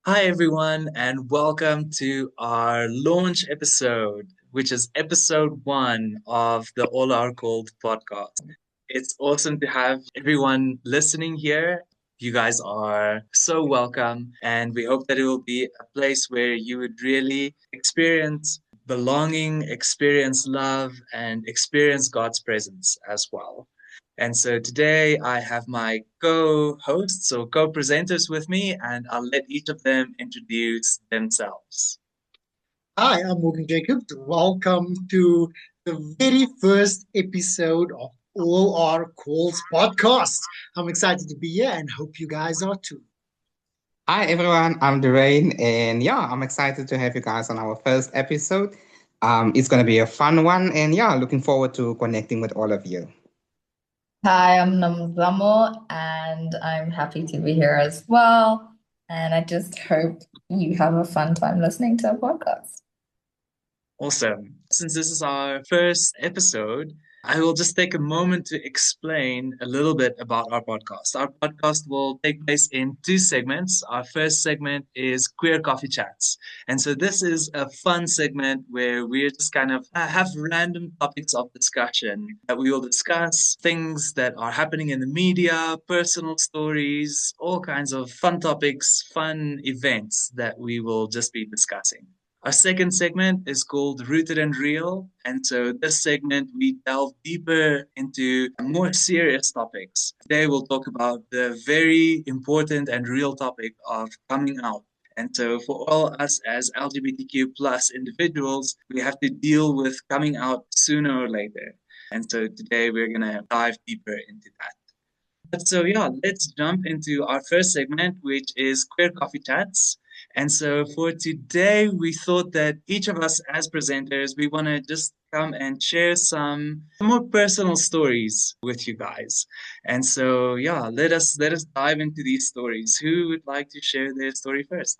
Hi, everyone, and welcome to our launch episode, which is episode one of the All Our Called podcast. It's awesome to have everyone listening here. You guys are so welcome, and we hope that it will be a place where you would really experience belonging, experience love, and experience God's presence as well. And so today I have my co-hosts or co-presenters with me, and I'll let each of them introduce themselves. Hi, I'm Morgan Jacobs. Welcome to the very first episode of All Our Calls podcast. I'm excited to be here and hope you guys are too. Hi everyone, I'm Durain, and I'm excited to have you guys on our first episode. It's going to be a fun one, and looking forward to connecting with all of you. Hi, I'm Namzamo, and I'm happy to be here as well. And I just hope you have a fun time listening to our podcast. Awesome. Since this is our first episode, I will just take a moment to explain a little bit about our podcast. Our podcast will take place in two segments. Our first segment is Queer Coffee Chats. And so this is a fun segment where we just kind of have random topics of discussion that we will discuss things that are happening in the media, personal stories, all kinds of fun topics, fun events that we will just be discussing. Our second segment is called Rooted and Real. And so this segment, we delve deeper into more serious topics. Today, we'll talk about the very important and real topic of coming out. And so for all us as LGBTQ plus individuals, we have to deal with coming out sooner or later. And so today we're going to dive deeper into that. So let's jump into our first segment, which is Queer Coffee Chats. And so for today, we thought that each of us as presenters, we want to just come and share some more personal stories with you guys. And so let us dive into these stories. Who would like to share their story first?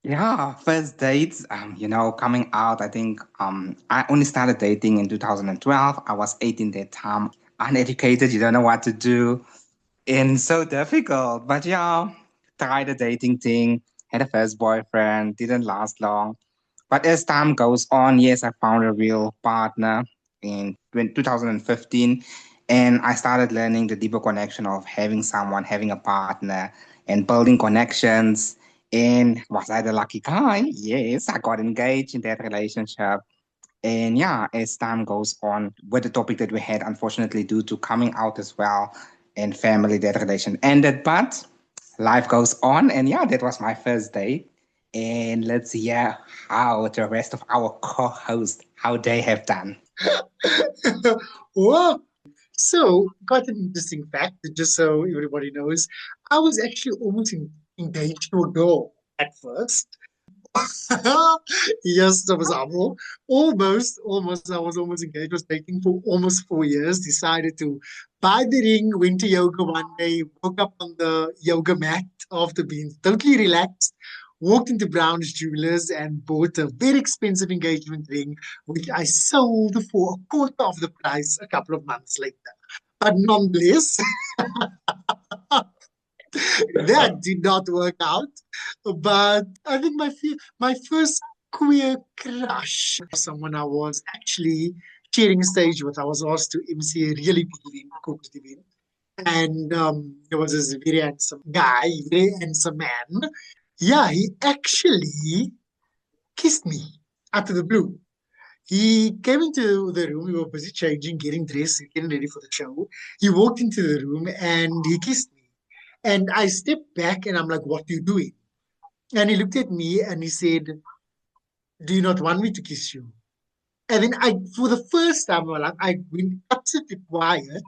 Yeah, first dates, coming out, I think I only started dating in 2012. I was 18 that time, uneducated, you don't know what to do, and so difficult. But tried the dating thing, had a first boyfriend, didn't last long. But as time goes on, yes, I found a real partner in 2015, and I started learning the deeper connection of having someone, having a partner, and building connections. And was I the lucky guy? Yes, I got engaged in that relationship. And as time goes on, with the topic that we had, unfortunately, due to coming out as well and family, that relation ended. But life goes on. And that was my first date. And let's hear how the rest of our co-hosts, how they have done. Whoa. So, got an interesting fact, just so everybody knows. I was actually engaged to a girl at first. Yes, that was Amo. Almost. I was almost engaged. Was dating for almost 4 years. Decided to buy the ring. Went to yoga one day. Woke up on the yoga mat after being totally relaxed. Walked into Brown's Jewelers and bought a very expensive engagement ring, which I sold for a quarter of the price a couple of months later. But nonetheless, that did not work out. But I think my first queer crush, someone I was actually sharing a stage with. I was asked to MC a really big event, corporate event. And there was this very handsome guy, very handsome man. Yeah, he actually kissed me out of the blue. He came into the room. We were busy changing, getting dressed, getting ready for the show. He walked into the room and he kissed me. And I stepped back and I'm like, "What are you doing?" And he looked at me and he said, "Do you not want me to kiss you?" And then for the first time in my life, I went absolutely quiet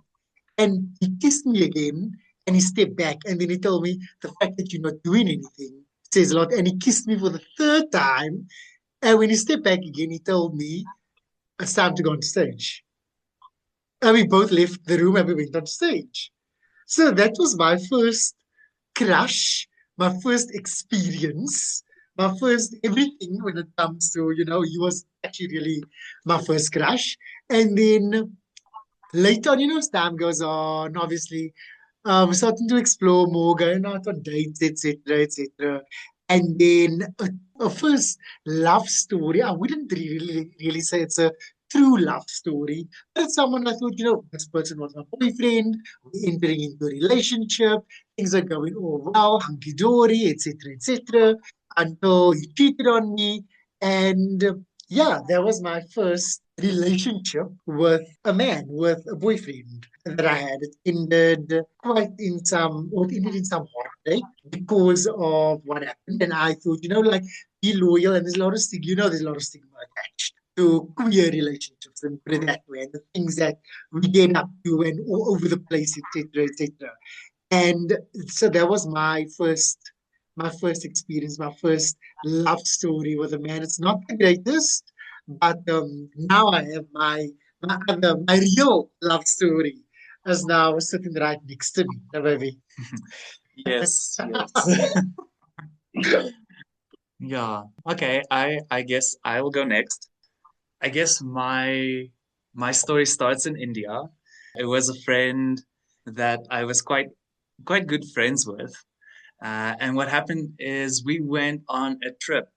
and he kissed me again and he stepped back. And then he told me, "The fact that you're not doing anything says a lot." And he kissed me for the third time. And when he stepped back again, he told me, "It's time to go on stage." And we both left the room and we went on stage. So that was my first crush, my first experience, my first everything when it comes to, he was actually really my first crush. And then later on, as time goes on, obviously, starting to explore more, going out on dates, etc., etc. And then a first love story. I wouldn't really say it's a true love story, but it's someone I thought, this person was my boyfriend. We're entering into a relationship. Things are going all well, hunky dory, etc., until he cheated on me. And yeah, that was my first relationship with a man, with a boyfriend that I had. It ended in some heartache because of what happened. And I thought, like, be loyal. And there's a lot of stigma, there's a lot of stigma attached to queer relationships, and put it that way, and the things that we get up to and all over the place, etc., etc. And so that was my first experience, my first love story with a man. It's not the greatest, but now I have my real love story is now sitting right next to me, baby. Yes, yes. Yeah. Okay, I guess I will go next. I guess my story starts in India. It was a friend that I was quite good friends with. And what happened is we went on a trip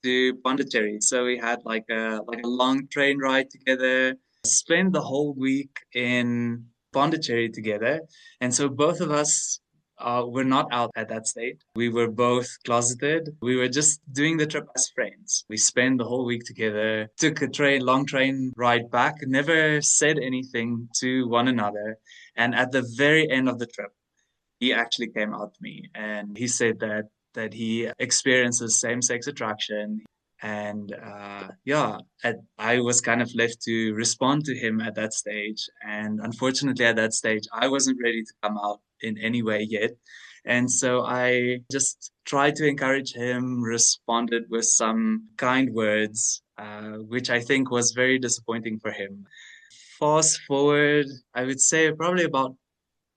to Pondicherry. So we had like a long train ride together, spent the whole week in Pondicherry together. And so both of us were not out at that stage. We were both closeted. We were just doing the trip as friends. We spent the whole week together, took a long train ride back, never said anything to one another. And at the very end of the trip, he actually came out to me and he said that he experiences same-sex attraction. And yeah, I was kind of left to respond to him at that stage. And unfortunately, at that stage, I wasn't ready to come out in any way yet. And so I just tried to encourage him, responded with some kind words, which I think was very disappointing for him. Fast forward, I would say probably about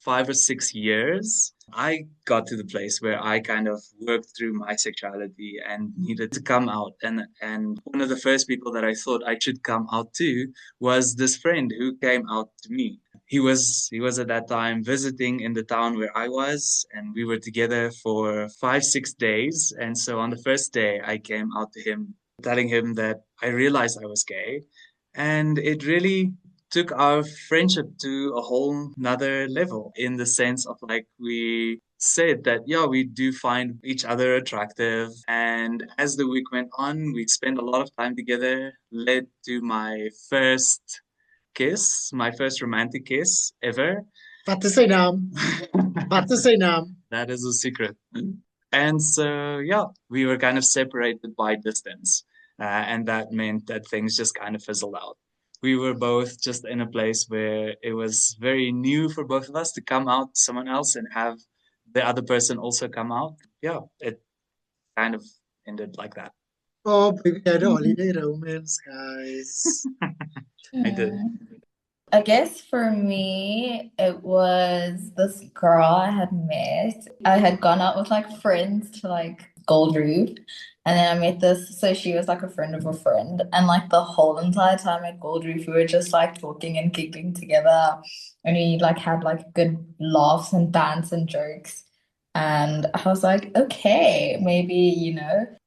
5 or 6 years, I got to the place where I kind of worked through my sexuality and needed to come out. And one of the first people that I thought I should come out to was this friend who came out to me. He was at that time visiting in the town where I was, and we were together for 5, 6 days. And so on the first day, I came out to him, telling him that I realized I was gay. And it really took our friendship to a whole nother level in the sense of like we said that yeah, we do find each other attractive. And as the week went on, we spent a lot of time together, led to my first kiss, my first romantic kiss ever. Wat te sy naam? Wat te sy naam? That is a secret. And so, yeah, we were kind of separated by distance. And that meant that things just kind of fizzled out. We were both just in a place where it was very new for both of us to come out to someone else and have the other person also come out. Yeah, it kind of ended like that. Oh, baby, I had a holiday romance, guys. I did. I guess for me, it was this girl I had met. I had gone out with like friends to like Gold Reef, and then I met this. So she was like a friend of a friend, and like the whole entire time at Gold Reef, we were just like talking and giggling together, and we like had like good laughs and dance and jokes. And I was like, okay, maybe,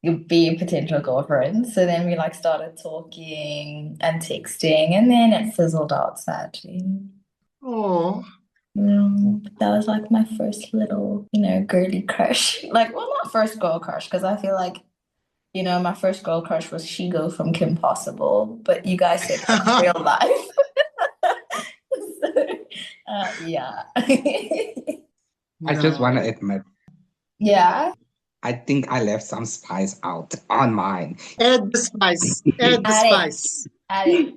you'll be a potential girlfriend. So then we like started talking and texting, and then it fizzled out sadly. Oh, That was like my first little, girly crush. Like, well, not first girl crush, because I feel like, my first girl crush was Shigo from Kim Possible, but you guys said that's real life. So, yeah. I just want to no. admit, Yeah. I think I left some spice out on mine. Add the spice. Add the Add it. spice. Add it.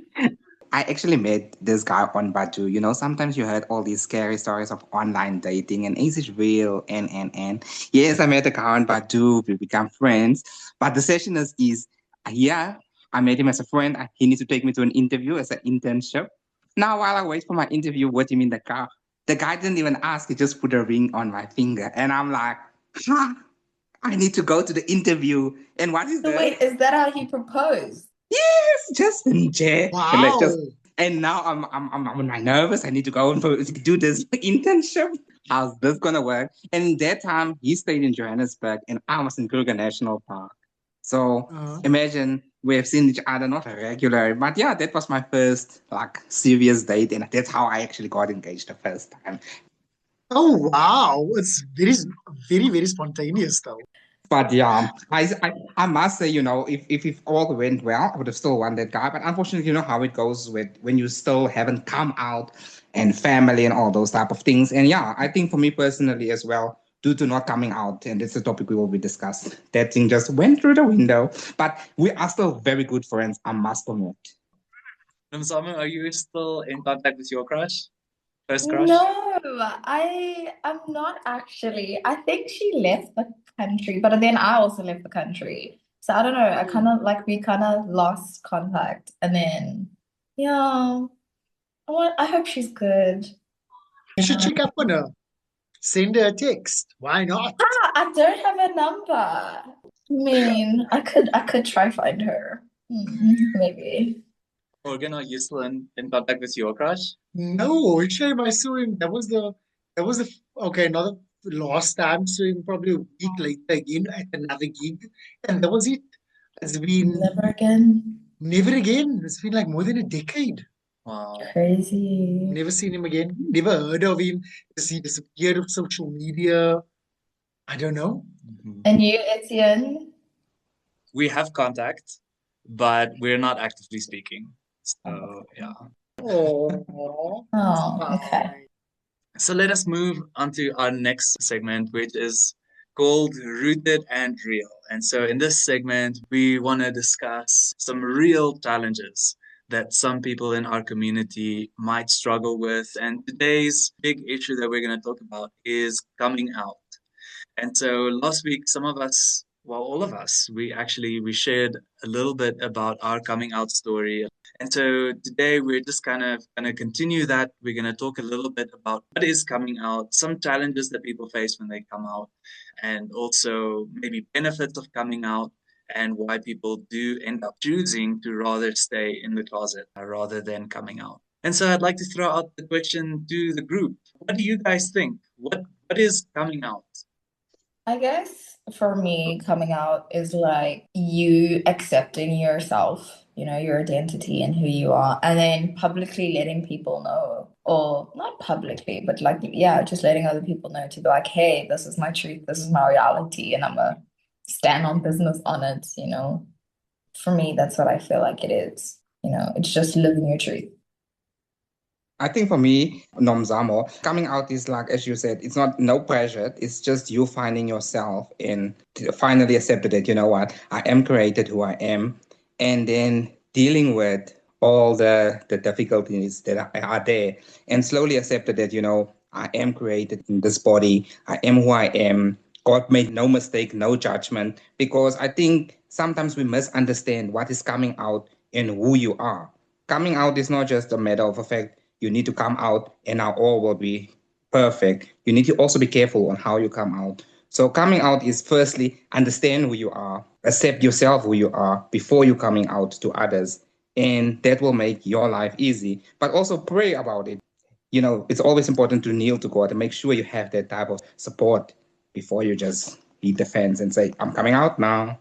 I actually met this guy on Badu. You know, sometimes you heard all these scary stories of online dating and is it real? And yes, I met a guy on Badu. We become friends. But the session is yeah, I met him as a friend. He needs to take me to an interview as an internship. Now, while I wait for my interview, what do you mean the car? The guy didn't even ask. He just put a ring on my finger. And I'm like, huh? I need to go to the interview. And what is So that? wait, is that how he proposed? Yes, just in jail. And like Wow. and now I'm nervous. I need to go and do this internship. how's this gonna work? And that time he stayed in Johannesburg and I was in Kruger National Park. So Uh, imagine we have seen each other not regular, but yeah, that was my first like serious date, and that's how I actually got engaged the first time. oh wow, it's very, very spontaneous though. But yeah, I must say, if it all went well, I would have still won that guy. But unfortunately, you know how it goes with when you still haven't come out and family and all those type of things. And yeah, I think for me personally as well, due to not coming out, and it's a topic we will be discussing, that thing just went through the window. But we are still very good friends, I must admit. Nomzamo, are you still in contact with your crush? First crush? No, I'm not actually. I think she left the country, but then I also left the country. So I don't know. I kind Hmm. of like we kind of lost contact, and then yeah, I hope she's good. You should Yeah. check up on her. Send her a text. Why not? I don't have a number. I mean, I could try find her. Maybe. Morgan, are you still in contact with your crush? No, shame I saw him. That was the okay, not the last time, saw him probably a week later again at another gig. And that was it. It's been Never again. never again. It's been like more than a decade. Wow. Crazy. Never seen him again. Never heard of him. Has he disappeared off social media? I don't know. Mhm. And you, Etienne? We have contact, but we're not actively speaking. So, yeah. Oh, it's Oh, okay. fine. So let us move on to our next segment, which is called Rooted and Real. And so in this segment, we want to discuss some real challenges that some people in our community might struggle with. And today's big issue that we're going to talk about is coming out. And so last week, some of us, well, all of us, we shared a little bit about our coming out story. And so today we're just kind of going to continue that. We're going to talk a little bit about what is coming out, some challenges that people face when they come out, and also maybe benefits of coming out and why people do end up choosing to rather stay in the closet rather than coming out. And so I'd like to throw out the question to the group. What do you guys think? What is coming out? I guess for me, coming out is like you accepting yourself, your identity and who you are, and then publicly letting people know, or not publicly, but like, yeah, just letting other people know to be like, hey, this is my truth, this is my reality, and I'm gonna stand on business on it. For me, that's what I feel like it is. It's just living your truth. I think for me, Nomzamo, coming out is like, as you said, it's not no pressure. It's just you finding yourself and finally accepted that, you know what, I am created who I am. And then dealing with all the difficulties that are there and slowly accepted that, I am created in this body. I am who I am. God made no mistake, no judgment, because I think sometimes we misunderstand what is coming out and who you are. Coming out is not just a matter of a fact you need to come out and now all will be perfect. You need to also be careful on how you come out. So coming out is firstly understand who you are, accept yourself who you are before you coming out to others. And that will make your life easy. But also pray about it. It's always important to kneel to God and make sure you have that type of support before you just beat the fence and say, I'm coming out now.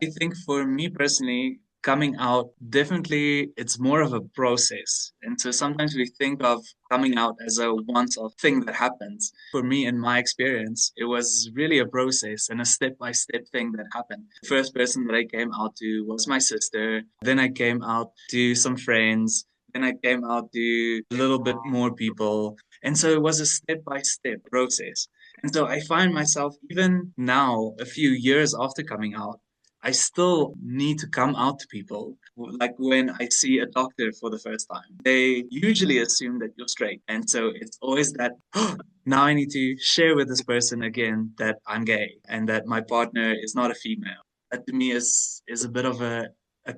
I think for me personally, coming out definitely it's more of a process. And so sometimes we think of coming out as a once-off thing that happens. For me, in my experience, it was really a process and a step-by-step thing that happened. The first person that I came out to was my sister. Then I came out to some friends. Then I came out to a little bit more people. And so it was a step-by-step process. And so I find myself even now, a few years after coming out, I still need to come out to people. Like when I see a doctor for the first time, they usually assume that you're straight. And so it's always that, "Oh, now I need to share with this person again that I'm gay and that my partner is not a female." That to me is a bit of a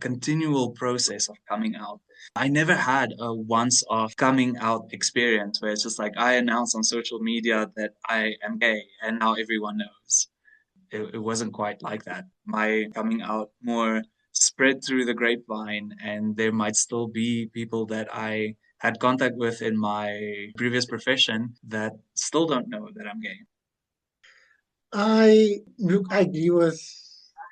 continual process of coming out. I never had a once off coming out experience where it's just like I announce on social media that I am gay and now everyone knows. It wasn't quite like that. My coming out more spread through the grapevine, and there might still be people that I had contact with in my previous profession that still don't know that I'm gay. I agree with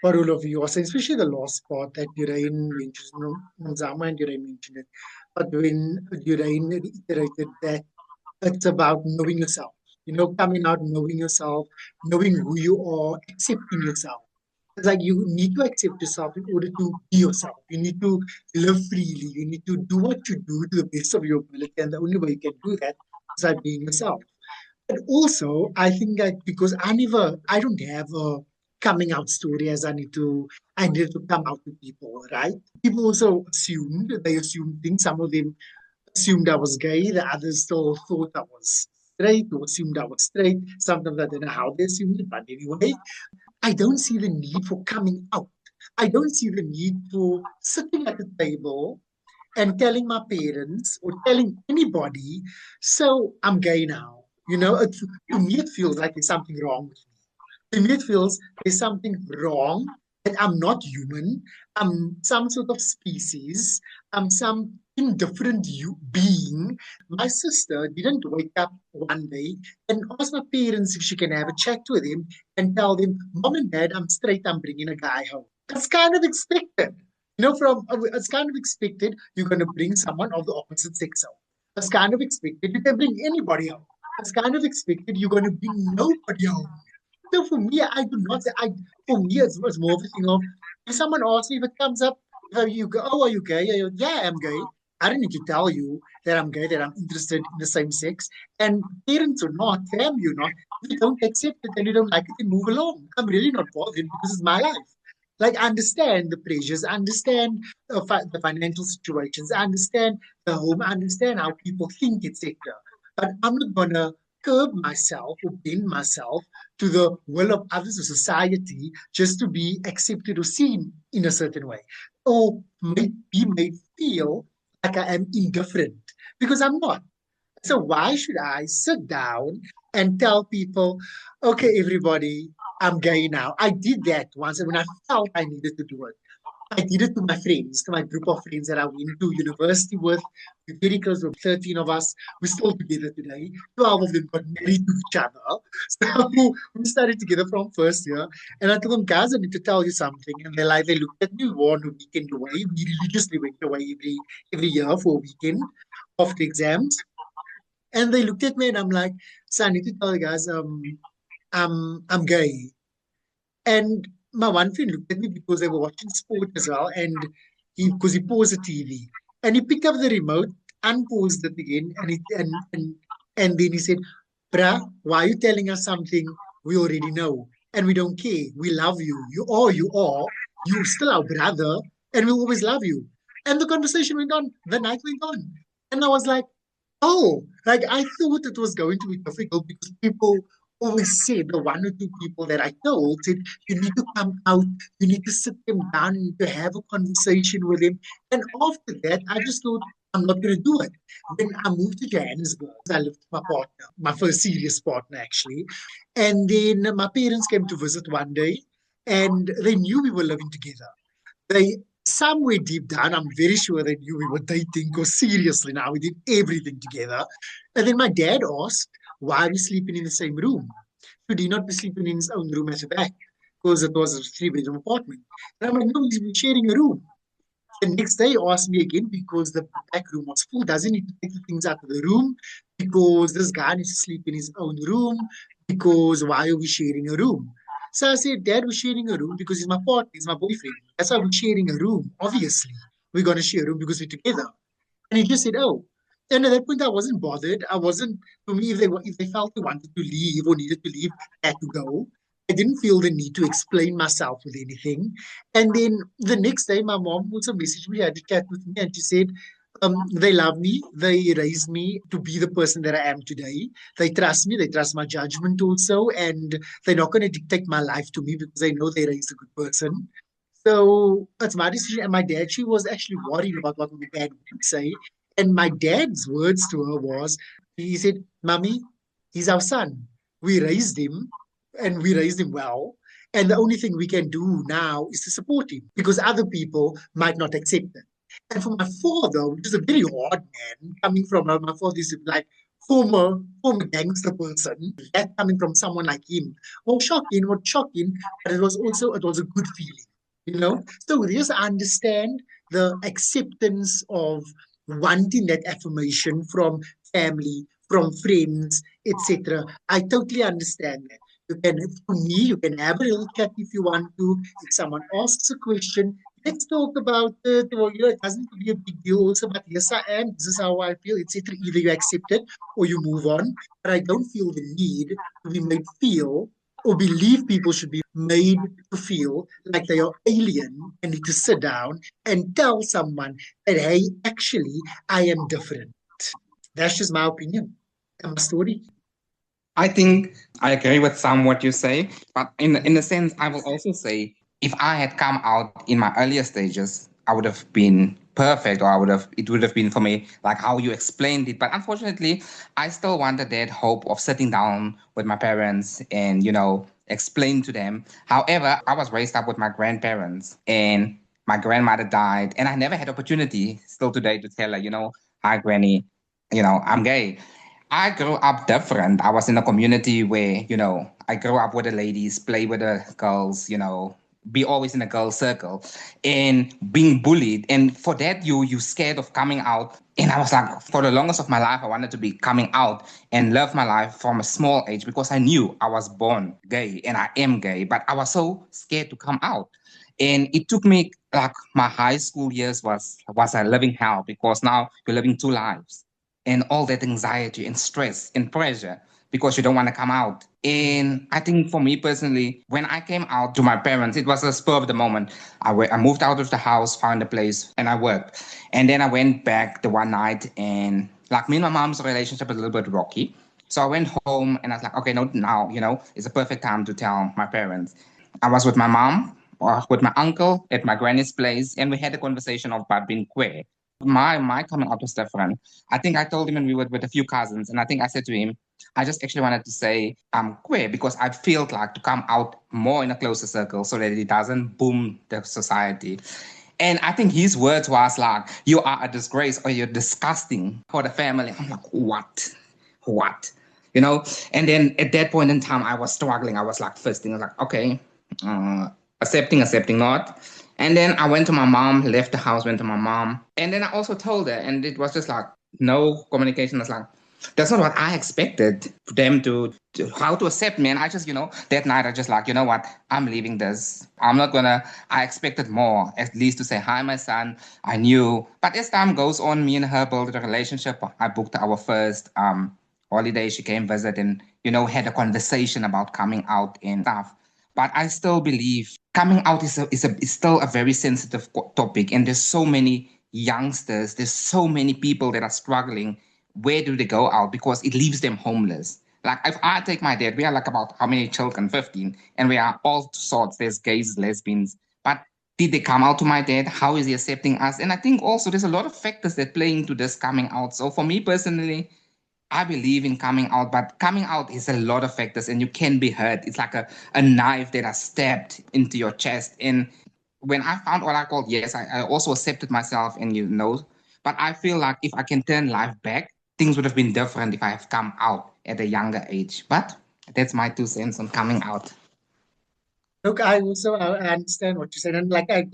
what all of you are saying, especially the last part that Durain mentioned, Zama and Durain mentioned it. But when Durain reiterated that it's about knowing yourself, coming out, knowing yourself, knowing who you are, accepting yourself. It's like you need to accept yourself in order to be yourself. You need to live freely. You need to do what you do to the best of your ability. And the only way you can do that is by being yourself. But also, I think that because I don't have a coming out story as I need to come out to people, right? People also they assumed things. Some of them assumed I was gay, the others still thought I was straight or assumed I was straight. Sometimes I don't know how they assumed it, but anyway, I don't see the need for coming out. I don't see the need for sitting at the table and telling my parents or telling anybody, so I'm gay now. To me, it feels like there's something wrong with me. To me, it feels there's something wrong, that I'm not human. I'm some sort of species. I'm some indifferent being. My sister didn't wake up one day and ask my parents if she can have a chat with them and tell them, Mom and Dad, I'm straight, I'm bringing a guy home. It's kind of expected. It's kind of expected you're going to bring someone of the opposite sex home. It's kind of expected you can bring anybody home. It's kind of expected you're going to bring nobody home. So for me, I do not say for me it's more of a thing of if someone asks me if it comes up, if you go, oh, are you gay? Yeah, I'm gay. I don't need to tell you that I'm gay, that I'm interested in the same sex. And parents or not, family or not, if you don't accept it and you don't like it, then move along. I'm really not bothered because it's my life. Like, I understand the pressures, I understand the financial situations, I understand the home, I understand how people think, etc. But I'm not gonna curb myself or bend myself to the will of others or society just to be accepted or seen in a certain way, or be made feel like I am indifferent because I'm not. So why should I sit down and tell people, okay, everybody, I'm gay now? I did that once when I felt I needed to do it. I did it to my friends, to my group of friends that I went to university with. We're very close, with 13 of us. We're still together today. 12 of them got married to each other. So we started together from first year. And I told them, guys, I need to tell you something. And they looked at me, we were on a weekend away. We religiously went away every year for a weekend after exams. And they looked at me and I'm like, so I need to tell you guys, I'm gay. And my one friend looked at me because they were watching sport as well, and because he paused the TV and he picked up the remote, unpaused it again, and then he said, "Bruh, why are you telling us something we already know and we don't care? We love you. You're still our brother, and we'll always love you." And the conversation went on. The night went on, and I was like, "Oh, like I thought it was going to be difficult because people." Always said the one or two people that I told said you need to come out, you need to sit them down, you need to have a conversation with them. And after that, I just thought I'm not going to do it. When I moved to Johannesburg, I lived with my partner, my first serious partner actually. And then my parents came to visit one day, and they knew we were living together. They somewhere deep down, I'm very sure they knew we were dating because seriously now we did everything together. And then my dad asked, why are we sleeping in the same room? Should he not be sleeping in his own room at the back? Because it was a three-bedroom apartment. And I'm like, no, he's been sharing a room. The next day, he asked me again because the back room was full. Doesn't need to take the things out of the room because this guy needs to sleep in his own room. Because why are we sharing a room? So I said, Dad, we're sharing a room because he's my partner, he's my boyfriend. That's why we're sharing a room. Obviously, we're going to share a room because we're together. And he just said, oh. And at that point, I wasn't bothered. I wasn't, for me, if they felt they wanted to leave or needed to leave, I had to go. I didn't feel the need to explain myself with anything. And then the next day, my mom also messaged me, had a chat with me, and she said, they love me. They raised me to be the person that I am today. They trust me. They trust my judgment also. And they're not going to dictate my life to me because they know they raised a good person. So that's my decision. And my dad, she was actually worried about what my dad would say. And my dad's words to her was, he said, Mommy, he's our son. We raised him and we raised him well. And the only thing we can do now is to support him because other people might not accept it. And for my father, which is a very hard man, coming from my father is like former gangster person, that coming from someone like him was shocking, but it was a good feeling, you know. So yes, I understand the acceptance of wanting that affirmation from family, from friends, etc. I totally understand that. You can, for me, you can have a little chat if you want to. If someone asks a question, let's talk about it. Or, it doesn't have to be a big deal also, but yes, I am. This is how I feel, etc. Either you accept it or you move on. But I don't feel the need to be made feel or believe people should be made to feel like they are alien and need to sit down and tell someone that, hey, actually, I am different. That's just my opinion and my story. I think I agree with some what you say, but in a sense, I will also say if I had come out in my earlier stages, I would have been perfect, or it would have been for me like how you explained it. But unfortunately, I still wanted that hope of sitting down with my parents and explain to them. However, I was raised up with my grandparents, and my grandmother died, and I never had opportunity still today to tell her, hi, Granny, I'm gay. I grew up different. I was in a community where, I grew up with the ladies, play with the girls, be always in a girl circle and being bullied. And for that, you scared of coming out. And I was like, for the longest of my life, I wanted to be coming out and love my life from a small age because I knew I was born gay and I am gay, but I was so scared to come out. And it took me like my high school years was a living hell because now you're living two lives and all that anxiety and stress and pressure because you don't want to come out. And I think for me personally, when I came out to my parents, it was a spur of the moment. I moved out of the house, found a place, and I worked. And then I went back the one night, and like me and my mom's relationship is a little bit rocky. So I went home and I was like, okay, no, now, it's a perfect time to tell my parents. I was with my mom, or with my uncle at my granny's place, and we had a conversation about being queer. My coming out was different. I think I told him when we were with a few cousins, and I think I said to him, I just actually wanted to say I'm queer because I felt like to come out more in a closer circle so that it doesn't boom the society. And I think his words was like, you are a disgrace or you're disgusting for the family. I'm like, what? What? You know? And then at that point in time, I was struggling. I was like, first thing, I was like, okay, accepting not. And then I went to my mom, left the house, went to my mom. And then I also told her, and it was just like no communication. It's like, that's not what I expected them to how to accept me. And I just, that night I just like, you know what, I'm leaving this. I'm not gonna, I expected more, at least to say, hi, my son, I knew. But as time goes on, me and her built a relationship. I booked our first holiday. She came visit and, had a conversation about coming out and stuff. But I still believe coming out is still a very sensitive topic. And there's so many youngsters, there's so many people that are struggling. Where do they go out? Because it leaves them homeless. Like if I take my dad, we are like about how many children? 15. And we are all sorts. There's gays, lesbians. But did they come out to my dad? How is he accepting us? And I think also there's a lot of factors that play into this coming out. So for me personally, I believe in coming out, but coming out is a lot of factors and you can be hurt. It's like a knife that has stabbed into your chest. And when I found what I called, yes, I also accepted myself and but I feel like if I can turn life back, things would have been different if I have come out at a younger age. But that's my 2 cents on coming out. Look, I understand what you said, and like I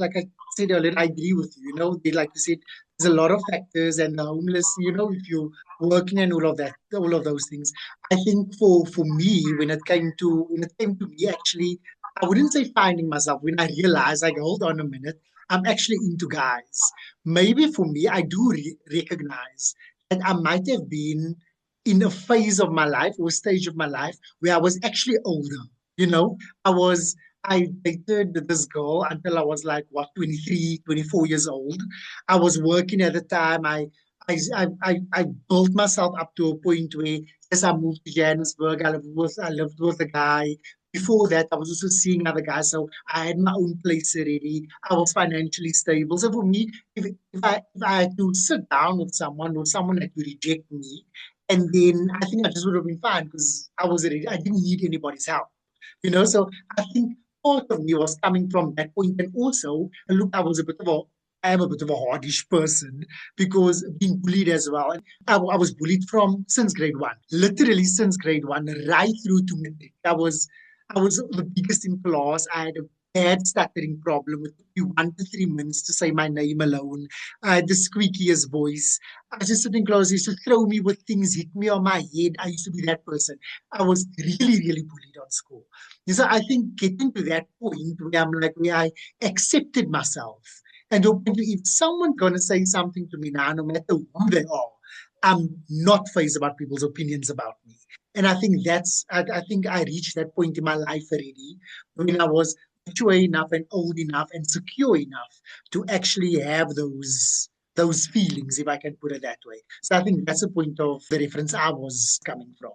said earlier, I agree with you. Like you said, there's a lot of factors, and the homeless. If you're working and all of that, all of those things. I think for me, when it came to me, actually, I wouldn't say finding myself. When I realized, like, hold on a minute, I'm actually into guys. Maybe for me, I do recognize that I might have been in a phase of my life or stage of my life where I was actually older. I was I dated this girl until I was like, what, 23, 24 years old. I was working at the time. I built myself up to a point where, as I moved to Johannesburg, I lived with a guy. Before that, I was also seeing other guys. So I had my own place already. I was financially stable. So for me, if I had to sit down with someone or someone that would reject me, and then I think I just would have been fine because I didn't need anybody's help. So I think part of me was coming from that point, and also, look, I was a bit of a I am a bit of a hardish person because being bullied as well. And I was bullied from since grade one, literally since grade one, right through to matric. I was the biggest in class. I had a bad stuttering problem. It took me 1 to 3 minutes to say my name alone. I had the squeakiest voice. I was just sitting close. He used to throw me with things, hit me on my head. I used to be that person. I was really, really bullied on school. So I think getting to that point where I'm like, where I accepted myself. And if someone's going to say something to me now, no matter who they are, I'm not fazed about people's opinions about me. And I think I think I reached that point in my life already when I was mature enough and old enough and secure enough to actually have those feelings, if I can put it that way. So I think that's the point of the reference I was coming from.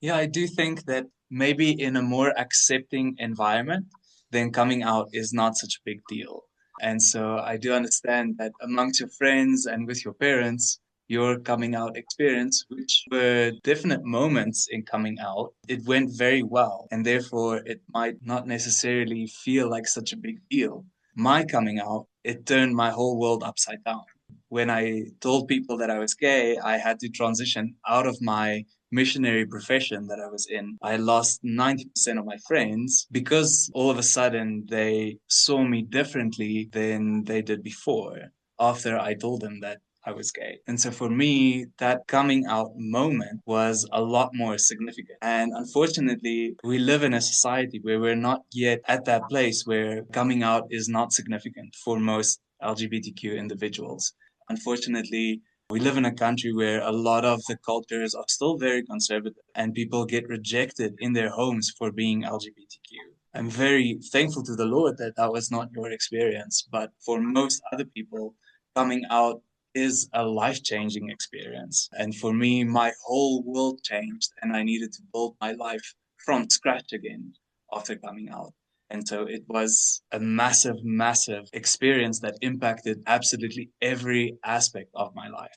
Yeah, I do think that maybe in a more accepting environment, then coming out is not such a big deal. And so I do understand that amongst your friends and with your parents, your coming out experience, which were definite moments in coming out, it went very well. And therefore, it might not necessarily feel like such a big deal. My coming out, it turned my whole world upside down. When I told people that I was gay, I had to transition out of my missionary profession that I was in. I lost 90% of my friends because all of a sudden they saw me differently than they did before after I told them that I was gay. And so for me, that coming out moment was a lot more significant. And unfortunately, we live in a society where we're not yet at that place where coming out is not significant for most LGBTQ individuals. Unfortunately, we live in a country where a lot of the cultures are still very conservative and people get rejected in their homes for being LGBTQ. I'm very thankful to the Lord that that was not your experience, but for most other people, coming out is a life-changing experience. And for me, my whole world changed and I needed to build my life from scratch again after coming out. And so it was a massive, massive experience that impacted absolutely every aspect of my life.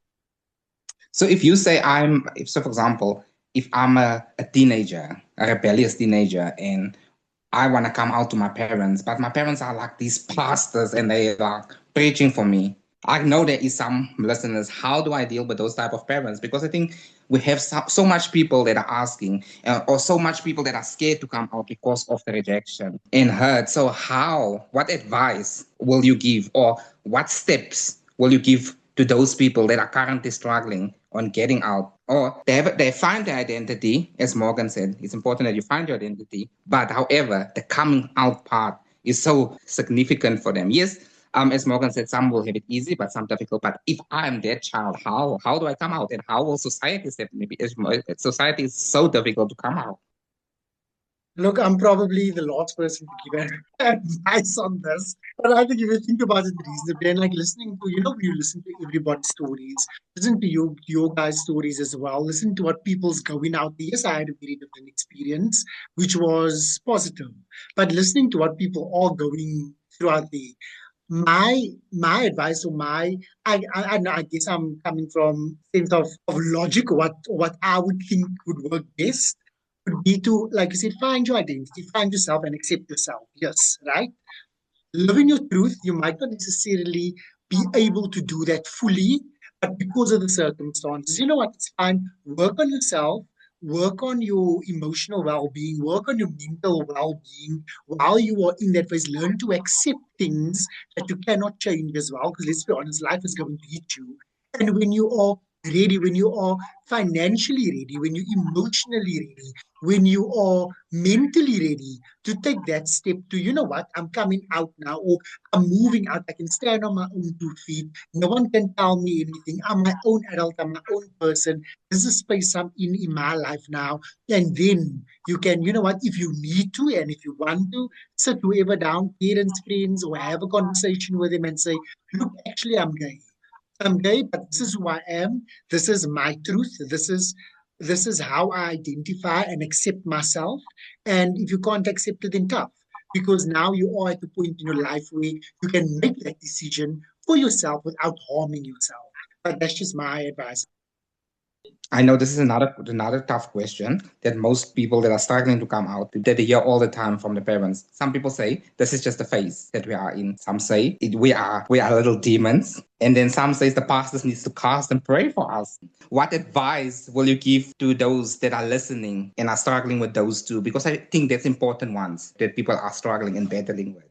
So if you say so for example, if I'm a teenager, a rebellious teenager, and I want to come out to my parents, but my parents are like these pastors and they are preaching for me. I know there is some listeners. How do I deal with those type of parents? Because I think we have so much people that are asking, or so much people that are scared to come out because of the rejection and hurt. So what advice will you give, or what steps will you give to those people that are currently struggling on getting out, or they find their identity? As Morgan said, it's important that you find your identity, but however, the coming out part is so significant for them. Yes, as Morgan said, some will have it easy, but some difficult. But if I am that child, how do I come out, and how will society step in? Because society is so difficult to come out. Look, I'm probably the last person to give advice on this, but I think if you think about it reasonably, and like listening to, when you listen to everybody's stories, listen to your guys' stories as well, listen to what people's going out there. Yes, I had a very different experience, which was positive, but listening to what people are going throughout the my advice or I guess I'm coming from sense of logic, what I would think would work best would be to, like you said, find your identity, find yourself and accept yourself. Yes, right? Living your truth, you might not necessarily be able to do that fully, but because of the circumstances, you know what? It's fine. Work on yourself, work on your emotional well being, work on your mental well being while you are in that phase. Learn to accept things that you cannot change as well, because let's be honest, life is going to hit you. And when you are ready, when you are financially ready, when you're emotionally ready, when you are mentally ready to take that step to, you know what, I'm coming out now, or I'm moving out, I can stand on my own 2 feet. No one can tell me anything. I'm my own adult, I'm my own person. This is a space I'm in my life now. And then you can, you know what, if you need to and if you want to, sit whoever down, parents, friends, or have a conversation with them and say, look, actually, I'm gay. I'm gay, but this is who I am. This is my truth. This is how I identify and accept myself. And if you can't accept it, then tough. Because now you are at the point in your life where you can make that decision for yourself without harming yourself. But that's just my advice. I know this is another tough question that most people that are struggling to come out that they hear all the time from the parents. Some people say this is just the phase that we are in. Some say we are little demons, and then some says the pastors needs to cast and pray for us. What advice will you give to those that are listening and are struggling with those two? Because I think that's important ones that people are struggling and battling with.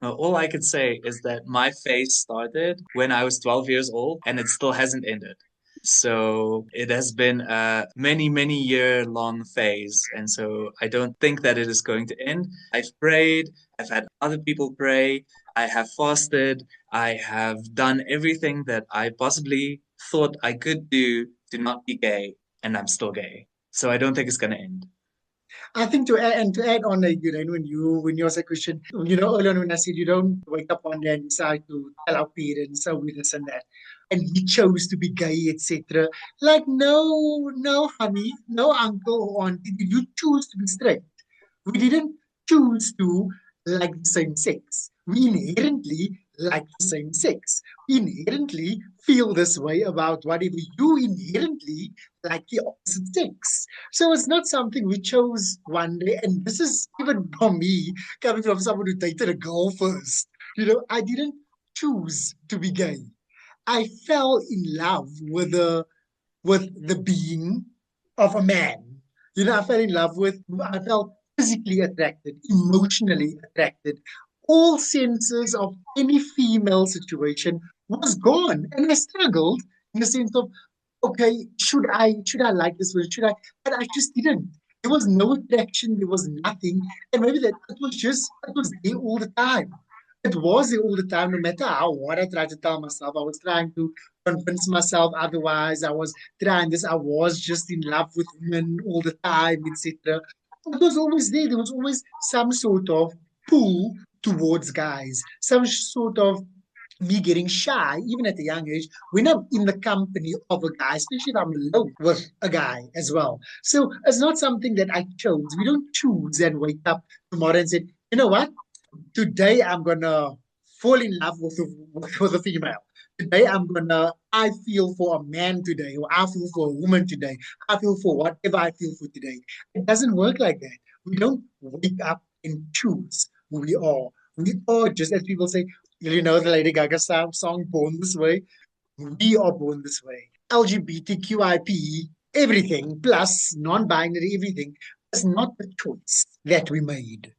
All I can say is that my phase started when I was 12 years old and it still hasn't ended. So it has been a many, many year long phase. And so I don't think that it is going to end. I've prayed, I've had other people pray, I have fasted, I have done everything that I possibly thought I could do to not be gay, and I'm still gay. So I don't think it's going to end. I think to add on, when you asked a question, earlier on when I said you don't wake up one day and decide to tell our parents, so we this and that, and we chose to be gay, etc. Like, no, no, honey, no, uncle or auntie, did you choose to be straight? We didn't choose to like the same sex. We inherently like the same sex. We inherently feel this way about whatever. You inherently like the opposite sex. So it's not something we chose one day. And this is even from me, coming from someone who dated a girl first. I didn't choose to be gay. I fell in love with the being of a man. I felt physically attracted, emotionally attracted. All senses of any female situation was gone. And I struggled in the sense of, okay, should I like this one? Should I? But I just didn't. There was no attraction, there was nothing. And maybe that it was there all the time. It was there all the time, no matter how what I tried to tell myself. I was trying to convince myself otherwise. I was trying this. I was just in love with women all the time, etc. It was always there. There was always some sort of pull towards guys, some sort of me getting shy, even at a young age, when I'm in the company of a guy, especially if I'm alone with a guy as well. So it's not something that I chose. We don't choose and wake up tomorrow and say, you know what? Today I'm gonna fall in love with a female. Today I feel for a man today, or I feel for a woman today. I feel for whatever I feel for today. It doesn't work like that. We don't wake up and choose who we are. We are just as people say, the Lady Gaga song Born This Way. We are born this way. LGBTQIP, everything, plus non-binary, everything, is not the choice that we made.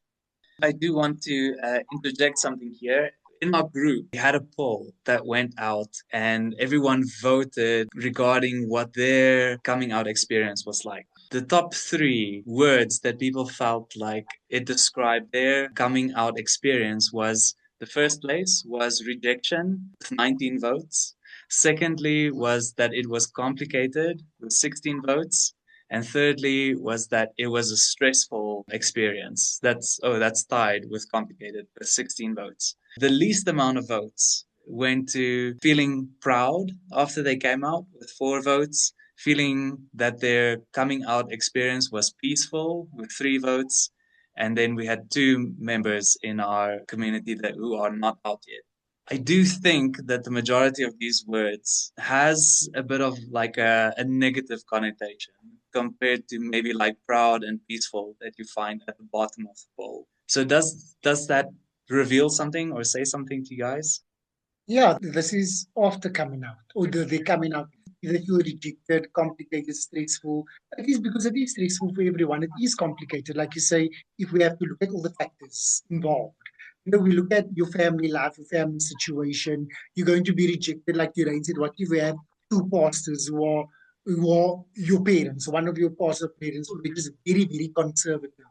I do want to interject something here. In our group, we had a poll that went out, and everyone voted regarding what their coming out experience was like. The top three words that people felt like it described their coming out experience was the first place was rejection with 19 votes. Secondly, was that it was complicated with 16 votes. And thirdly was that it was a stressful experience. That's tied with complicated with 16 votes. The least amount of votes went to feeling proud after they came out with 4 votes, feeling that their coming out experience was peaceful with 3 votes. And then we had 2 members in our community who are not out yet. I do think that the majority of these words has a bit of like a negative connotation compared to maybe like proud and peaceful that you find at the bottom of the bowl. So does that reveal something or say something to you guys? Yeah, this is after coming out, or the coming out. Either you're rejected, complicated, stressful. It is because it is stressful for everyone. It is complicated. Like you say, if we have to look at all the factors involved. We look at your family life, your family situation. You're going to be rejected, like Lorraine said. What if we have two pastors who are your parents, one of your pastor parents, which is very, very conservative?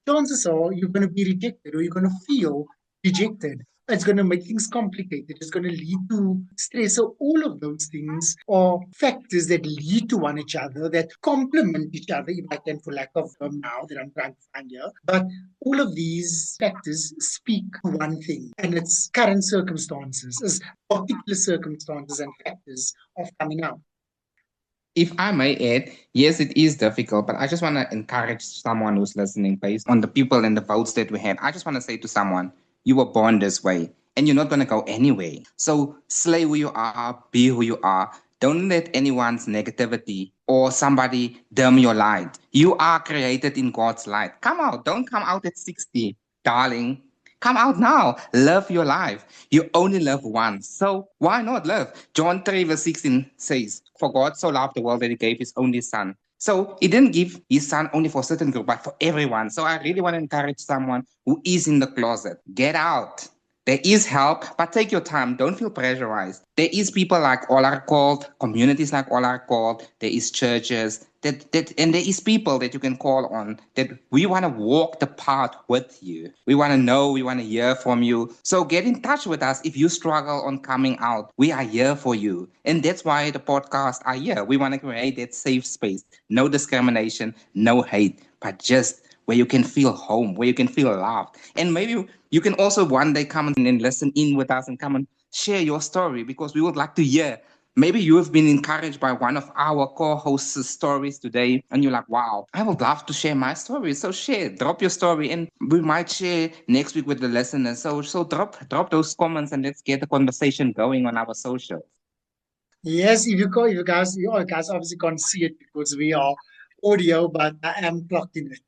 Chances are you're going to be rejected or you're going to feel rejected. It's going to make things complicated. It's going to lead to stress. So all of those things are factors that lead to one each other, that complement each other, if I can, for lack of term now that I'm trying to find here. But all of these factors speak to one thing, and it's current circumstances, is particular circumstances and factors of coming out. If I may add, yes, it is difficult, but I just want to encourage someone who's listening based on the people and the votes that we had. I just want to say to someone, you were born this way and you're not going to go anyway. So slay who you are, be who you are. Don't let anyone's negativity or somebody dim your light. You are created in God's light. Come out. Don't come out at 60, darling. Come out now. Live your life. You only live once. So why not live? John 3, verse 16 says, For God so loved the world that he gave his only son. So he didn't give his son only for a certain group, but for everyone. So I really want to encourage someone who is in the closet. Get out. There is help, but take your time. Don't feel pressurized. There is people like All Are Called, communities like All Are Called. There is churches and there is people that you can call on that we want to walk the path with you. We want to know, we want to hear from you. So get in touch with us if you struggle on coming out. We are here for you. And that's why the podcasts are here. We want to create that safe space. No discrimination, no hate, but just where you can feel home, where you can feel loved. And maybe you can also one day come and listen in with us and come and share your story because we would like to hear. Maybe you have been encouraged by one of our co-hosts' stories today, and you're like, wow, I would love to share my story. So share, drop your story, and we might share next week with the listeners. So drop those comments and let's get the conversation going on our socials. Yes, you guys obviously can't see it because we are audio, but I am plugged in it.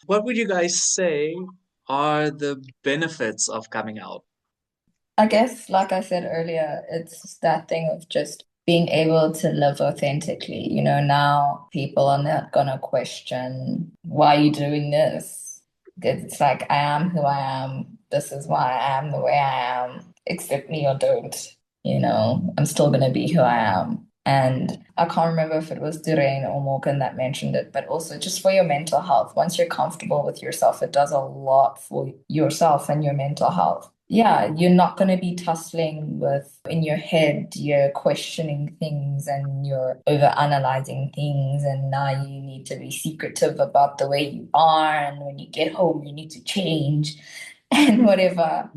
What would you guys say are the benefits of coming out? I guess, like I said earlier, it's that thing of just being able to live authentically. Now people are not gonna question why are you doing this. It's like I am who I am. This is why I am the way I am. Accept me or don't. I'm still gonna be who I am. And I can't remember if it was Doreen or Morgan that mentioned it, but also just for your mental health. Once you're comfortable with yourself, it does a lot for yourself and your mental health. Yeah, you're not going to be tussling with in your head, you're questioning things and you're over analyzing things, and now you need to be secretive about the way you are, and when you get home, you need to change and whatever.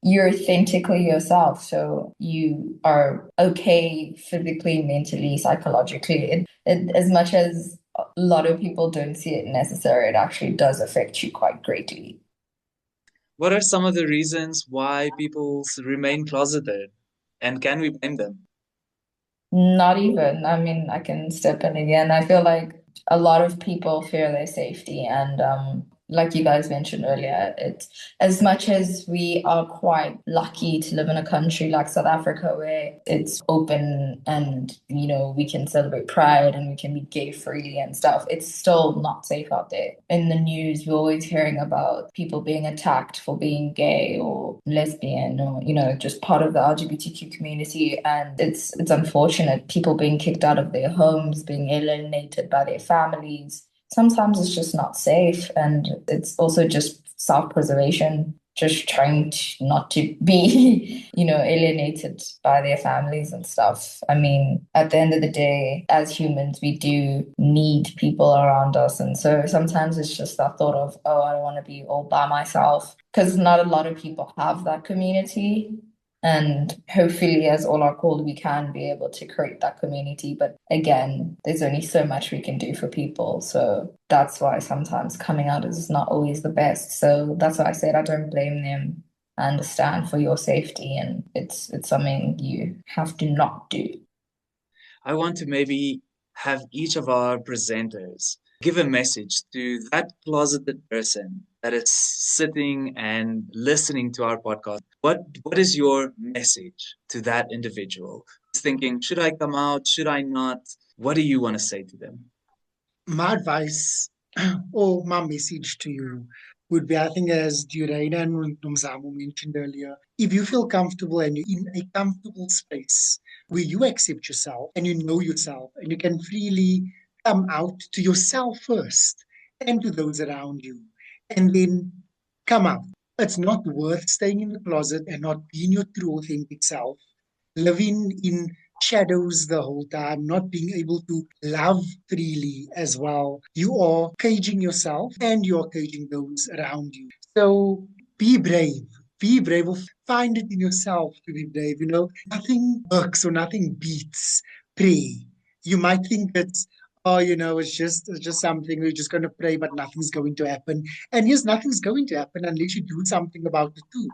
You're authentically yourself, so you are okay physically, mentally, psychologically. As much as a lot of people don't see it necessary, it actually does affect you quite greatly. What are some of the reasons why people remain closeted? And can we blame them? Not even. I mean, I can step in again. I feel like a lot of people fear their safety, and like you guys mentioned earlier, it's as much as we are quite lucky to live in a country like South Africa where it's open and we can celebrate pride and we can be gay freely and stuff, it's still not safe out there. In the news, we're always hearing about people being attacked for being gay or lesbian or just part of the LGBTQ community, and it's unfortunate. People being kicked out of their homes, being alienated by their families. Sometimes it's just not safe, and it's also just self-preservation, just trying to not to be alienated by their families and stuff. I mean, at the end of the day, as humans, we do need people around us, and so sometimes it's just that thought of, oh, I don't want to be all by myself, because not a lot of people have that community. And hopefully, as All Are Called, we can be able to create that community. But again, there's only so much we can do for people. So that's why sometimes coming out is not always the best. So that's why I said I don't blame them. I understand for your safety, and it's something you have to not do. I want to maybe have each of our presenters give a message to that closeted person that is sitting and listening to our podcast. What is your message to that individual who's thinking, should I come out? Should I not? What do you want to say to them? My advice or my message to you would be, I think, as Duraina and Nomzamo mentioned earlier, if you feel comfortable and you're in a comfortable space where you accept yourself and you know yourself and you can freely come out to yourself first and to those around you, and then come out. It's not worth staying in the closet and not being your true authentic self, living in shadows the whole time, not being able to love freely as well. You are caging yourself and you're caging those around you. So be brave. Be brave or find it in yourself to be brave. Nothing works or nothing beats prayer. You might think it's it's just something we're just going to pray, but nothing's going to happen. And yes, nothing's going to happen unless you do something about it too.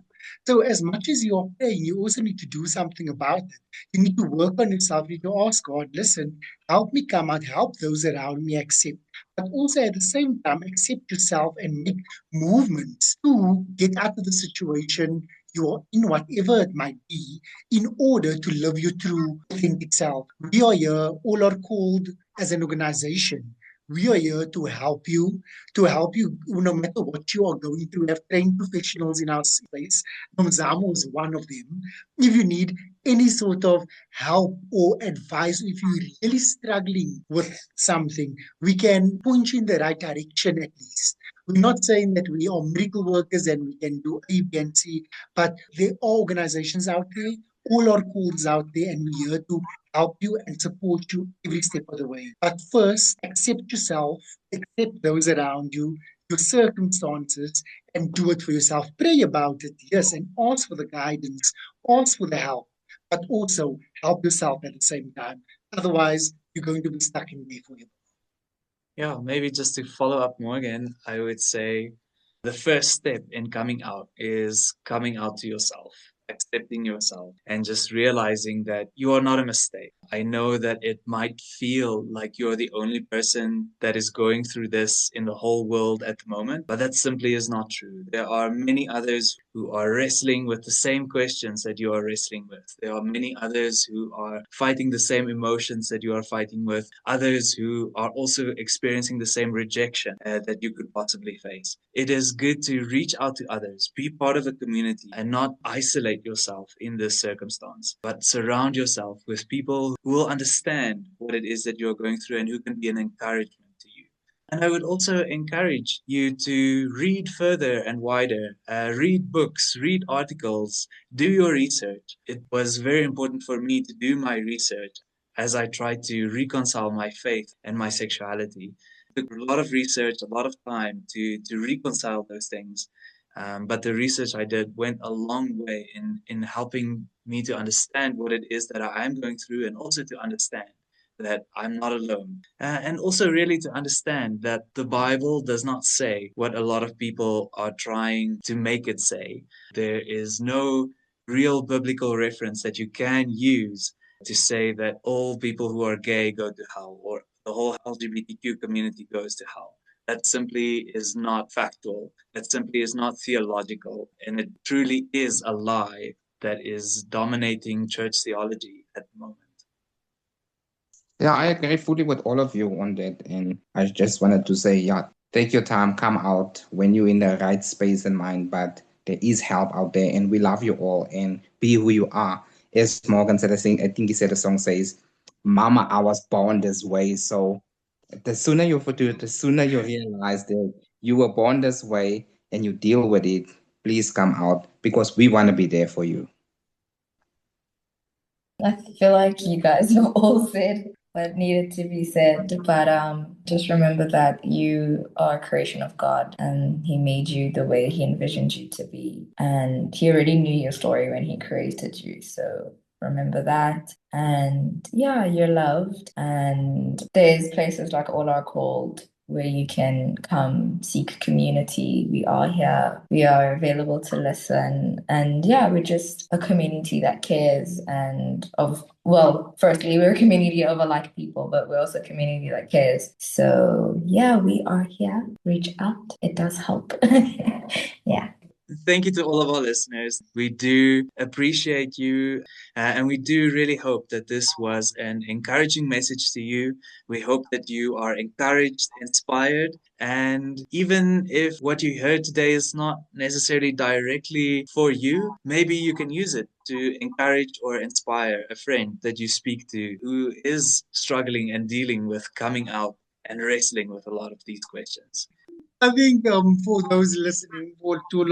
So as much as you're praying, you also need to do something about it. You need to work on yourself. You need to ask God, listen, help me come out, help those around me accept. But also at the same time, accept yourself and make movements to get out of the situation you are in, whatever it might be, in order to live your true authentic self. We are here, all are called as an organization. We are here to help you no matter what you are going through. We have trained professionals in our space. Nomzamo is one of them. If you need any sort of help or advice, if you're really struggling with something, we can point you in the right direction at least. We're not saying that we are miracle workers and we can do A, B, and C, but there are organizations out there, all our calls out there, and we're here to help you and support you every step of the way. But first, accept yourself, accept those around you, your circumstances, and do it for yourself. Pray about it, yes, and ask for the guidance, ask for the help, but also help yourself at the same time. Otherwise, you're going to be stuck in there forever. Yeah, maybe just to follow up more again, I would say the first step in coming out is coming out to yourself, accepting yourself, and just realizing that you are not a mistake. I know that it might feel like you're the only person that is going through this in the whole world at the moment, but that simply is not true. There are many others who are wrestling with the same questions that you are wrestling with. There are many others who are fighting the same emotions that you are fighting with, others who are also experiencing the same rejection that you could possibly face. It is good to reach out to others, be part of a community, and not isolate yourself in this circumstance, but surround yourself with people who will understand what it is that you're going through and who can be an encouragement to you. And I would also encourage you to read further and wider, read books, read articles, do your research. It was very important for me to do my research as I tried to reconcile my faith and my sexuality. It took a lot of research, a lot of time to reconcile those things. But the research I did went a long way in helping me to understand what it is that I am going through and also to understand that I'm not alone. And also, really, to understand that the Bible does not say what a lot of people are trying to make it say. There is no real biblical reference that you can use to say that all people who are gay go to hell or the whole LGBTQ community goes to hell. That simply is not factual. That simply is not theological. And it truly is a lie that is dominating church theology at the moment. Yeah, I agree fully with all of you on that. And I just wanted to say, yeah, take your time, come out when you're in the right space and mind. But there is help out there, and we love you all and be who you are. As Morgan said, I think he said the song says, Mama, I was born this way. So the sooner you do it, the sooner you realize that you were born this way and you deal with it, please come out because we want to be there for you. I feel like you guys have all said what needed to be said, but just remember that you are a creation of God and He made you the way He envisioned you to be. And He already knew your story when He created you. So remember that. And yeah, you're loved. And there's places like All Are Called where you can come seek community. We are here. We are available to listen. And yeah, we're just a community that cares and well, firstly, we're a community of alike people, but we're also a community that cares. So yeah, we are here. Reach out. It does help. Yeah. Thank you to all of our listeners. We do appreciate you, and we do really hope that this was an encouraging message to you. We hope that you are encouraged, inspired, and even if what you heard today is not necessarily directly for you, maybe you can use it to encourage or inspire a friend that you speak to who is struggling and dealing with coming out and wrestling with a lot of these questions. I think for those listening, for to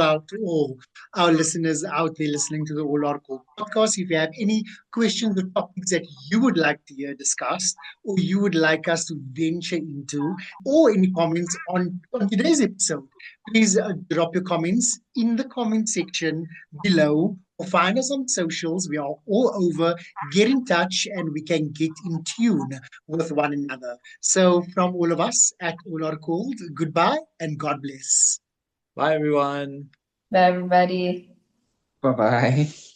all our listeners out there listening to the All Our Call podcast, if you have any questions or topics that you would like to hear discussed, or you would like us to venture into, or any comments on today's episode, please drop your comments in the comment section below. Or find us on socials. We are all over. Get in touch and we can get in tune with one another. So, from all of us at All Are Called, goodbye and God bless. Bye, everyone. Bye, everybody. Bye bye.